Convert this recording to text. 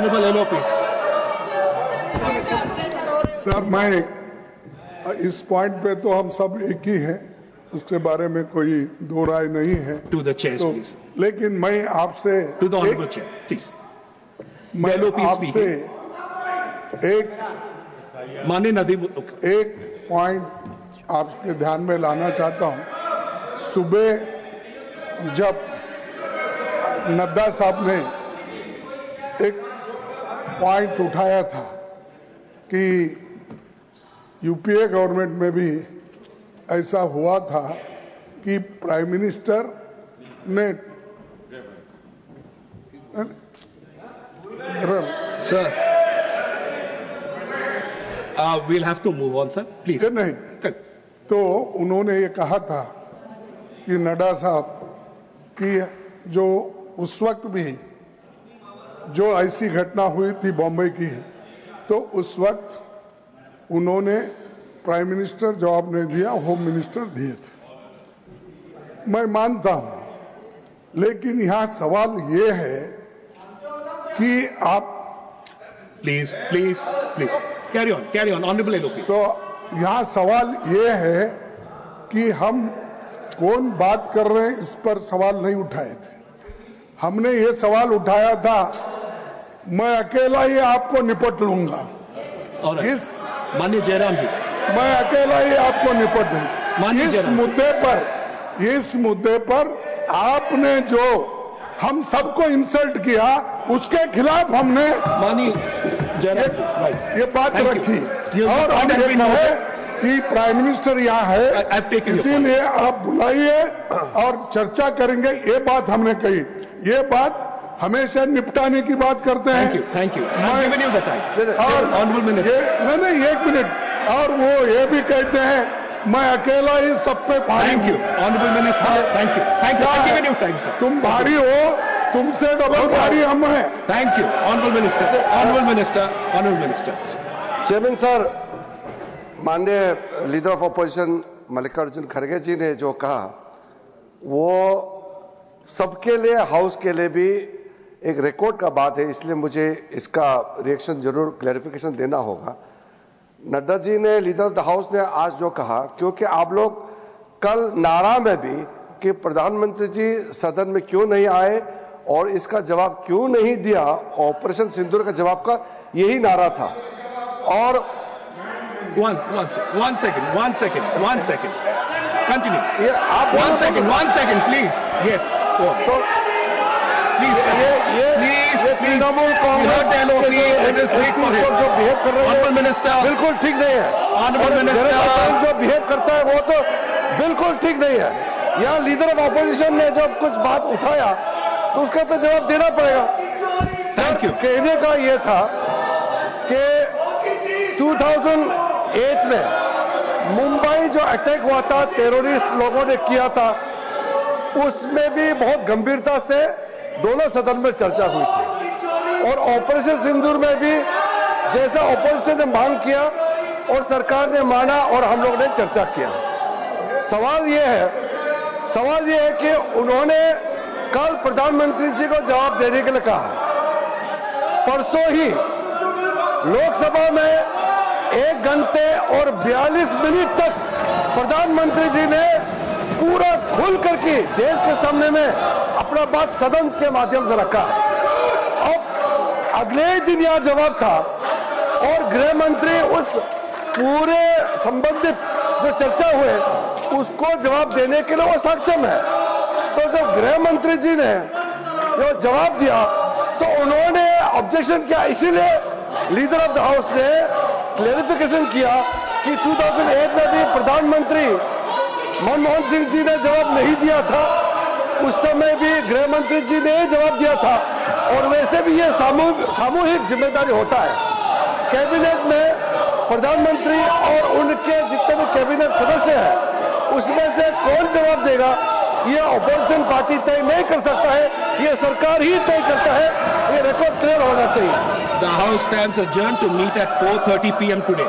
Honorable LOP. Sir, मैं इस point पे तो हम सब एक ही हैं, उसके बारे में कोई दो राय नहीं है। To the chair, तो, please. लेकिन मैं आपसे To the honorable chair, please. मैं LOP आपसे एक माननीय नदीम, एक पॉइंट आपके ध्यान में लाना चाहता हूं। सुबह जब नड्डा साहब ने एक पॉइंट उठाया था कि यूपीए गवर्नमेंट में भी ऐसा हुआ था कि प्राइम मिनिस्टर ने sir, we'll have to move on, sir. Please. नहीं, तो उन्होंने ये कहा था कि नड्डा साहब कि जो उस वक्त भी जो ऐसी घटना हुई थी बॉम्बे की, तो उस वक्त उन्होंने प्राइम मिनिस्टर जवाब नहीं दिया, होम मिनिस्टर दिए थे। मैं मानता हूं, लेकिन यहां सवाल ये है कि आप Please, please, please. Carry on. Honorable LOP. तो यहां सवाल ये है कि हम कौन बात कर रहे हैं, इस पर सवाल नहीं उठाए थे। हमने ये सवाल उठाया था, मैं अकेला ही आपको निपट लूंगा। All right. इस माननीय जयराम जी, मैं अकेला ही आपको निपट लूंगा। माननीय जयराम। इस मुद्दे पर आपने जो हम सबको इंसल्ट किया, उसके खिलाफ हमने माननीय जयराम जी, right. ये बात Thank you. रखी You- और हम point has ये been कहे noted. कि प्राइम मिनिस्टर यहाँ है, I've taken your point. इसीलिए आप बुलाइए और चर्चा करेंगे, ये बात हमने कही। ये बात हमेशा निपटाने की बात करते हैं। Thank you. I'm giving you the time. और Honorable Minister. नहीं, एक मिनट। और वो ये भी कहते हैं मैं अकेला ही सब पे भारी Thank you. हूं। Honorable Minister. Thank you. I'm giving you time, sir. तुम भारी हो, तुमसे डबल भारी हम हैं। Thank you. Honorable Minister. Honorable Minister. Honorable Minister. Chairman sir, माननीय लीडर ऑफ अपोजिशन मल्लिकार्जुन खड़गे जी ने जो कहा वो सबके लिए, हाउस के लिए भी एक रिकॉर्ड का बात है, इसलिए मुझे इसका रिएक्शन जरूर क्लैरिफिकेशन देना होगा। नड्डा जी ने, लीडर ऑफ द हाउस ने आज जो कहा, क्योंकि आप लोग कल नारा में भी कि प्रधानमंत्री जी सदन में क्यों नहीं आए और इसका जवाब क्यों नहीं दिया, ऑपरेशन सिंदूर का जवाब का यही नारा था। और One second. Continue. ये आप One second, please. Yes. Go on. तो Please. ये Trinamool Congress You heard the LOP. Let us wait for him. जो बिहेव कर रहे Honorable हैं Minister. बिल्कुल ठीक नहीं है। Honorable और Minister. जनता दल जो बिहेव करता है वो तो बिल्कुल ठीक नहीं है। यहाँ लीडर ऑफ अपोजिशन ने जब कुछ बात उठाया तो उसका तो जवाब देना पड़ेगा। Thank you. कहने का ये था कि 2008 में मुंबई जो अटैक हुआ था, टेररिस्ट लोगों ने किया था, उसमें भी बहुत गंभीरता से दोनों सदन में चर्चा हुई थी। और ऑपरेशन सिंदूर में भी जैसा ऑपोजिशन ने मांग किया और सरकार ने माना और हम लोग ने चर्चा किया। सवाल यह है कि उन्होंने कल प्रधानमंत्री जी को जवाब देने के लिए कहा। परसों ही लोकसभा में 1 घंटे और 42 मिनट तक प्रधानमंत्री जी ने पूरा खुल करके देश के सामने में अपना बात सदन के माध्यम से रखा। अब अगले ही दिन यह जवाब था और गृह मंत्री उस पूरे संबंधित जो चर्चा हुए उसको जवाब देने के लिए वो सक्षम है। तो जब गृह मंत्री जी ने जो जवाब दिया तो उन्होंने ऑब्जेक्शन किया, इसीलिए लीडर ऑफ द हाउस ने क्लैरिफिकेशन किया कि 2008 में भी प्रधानमंत्री मनमोहन सिंह जी ने जवाब नहीं दिया था, उस समय भी गृह मंत्री जी ने जवाब दिया था। और वैसे भी ये सामूहिक जिम्मेदारी होता है। कैबिनेट में प्रधानमंत्री और उनके जितने भी कैबिनेट सदस्य हैं उसमें से कौन जवाब देगा ये ऑपोजिशन पार्टी तय नहीं कर सकता है, ये सरकार ही तय करता है। ये रिकॉर्ड क्लियर होना चाहिए। The House stands adjourned to meet at 4:30 p.m. today.